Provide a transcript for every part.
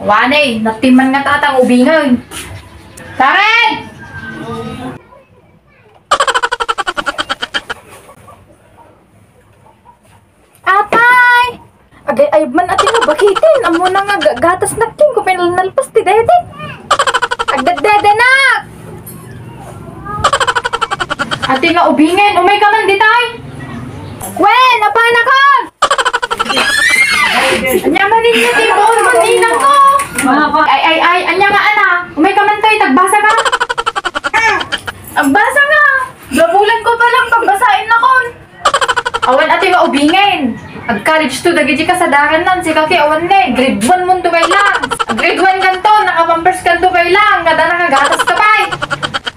Wanay, natiman nga tatang ubingan. Karen! Atay! Agay ayab man atin nga bakitin. Amo na nga gatas na king ko pinalnalpas ti dede. Agdadede na! Ati nga ubingin, umay ka man ditay. Wen, napana ka! Anya man ninyo tipon, maninang ko! Ay, anya nga ana, umay ka man to'y, tagbasa ka! Agbasa nga! Gabulan ko pa lang, pagbasain na kon! Awan ati nga ubingin! Ag-college to, dagiti ka sa daran nan, si kaki awan ne, grade 1 mo to kay lang! Grade 1 kanto, nakapampers kanto kay lang, kada nakagatas ka pa'y!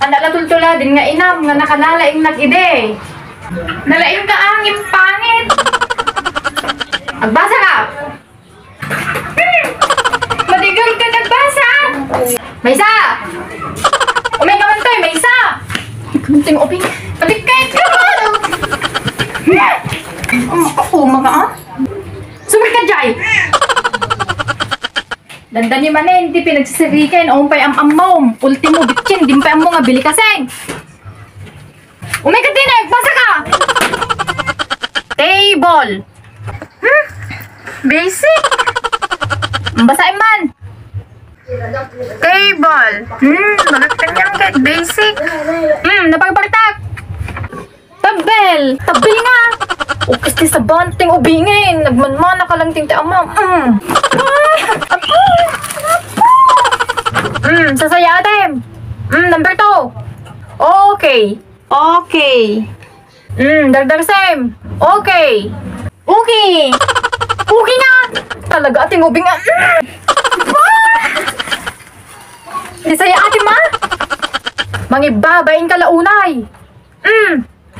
Andala tultula din nga inam, nga nakalalaing nag-ide. Nalaing ka angin pangit! Agbasa ka! Madigal ka nagbasa! Maysa! Umay ka man to'y, Maysa! Kunting uping, palikay ka! Uma ka ah? Sumir ka, Jai! Dandan ni manen, di pinagsisirikin, umpay am-amom, ultimo bitchin, dimpay mo nga bili kaseng! Umay ka din, basa ka! Table! Basic! Basahin man! Table! Magagtanyang kahit basic! Napagpartak! Tabel! Tabel nga! Ukis sa banting ubingin! Nagmanmana ka lang ting amam! Sasaya atin! Number 2! Okay! Okay! Dagdag Sam! Okay! Okay! Okay na! Talaga ating ubing nga! Sasaya atin ma! Mangibabain ka launay!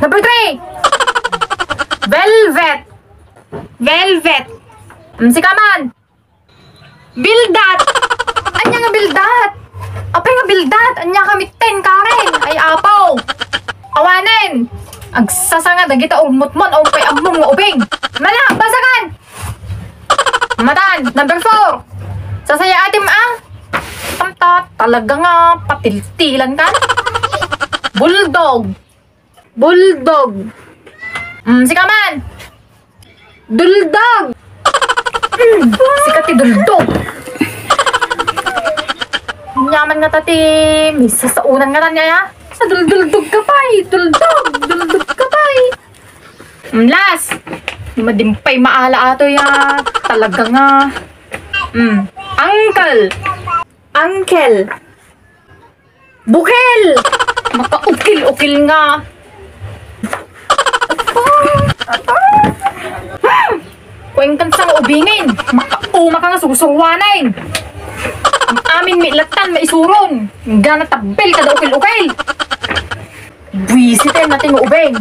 Number 3! Velvet! Velvet! Sikaman! Bildat! Anya nga bildat! Apay nga bildat! Anya kami 10 Karen! Ay apaw! Awanen! Agsasanga na kita umutmon o pay among nga ubing! Mala! Basakan! Matan! Number 4! Sasaya atim ah! Tamtat! Talaga nga patiltilan ka! Bulldog! Bulldog! Sikaman! Duldog! Sikat ti duldog! Nyaman nga tati, misa sa unan nga niya ya. Sa dulduldog ka pa eh. Duldog ka pa eh. Last, madimpay maala ato ya. Talaga nga. Uncle. Bukel. Makaukil-ukil nga. Kuwengkan sa ubingin. Makauma ka nga susurwanain. Ang amin may latan, may isuron. Gana tabel kada ukil-ukil. Buwisitin natin ubeng.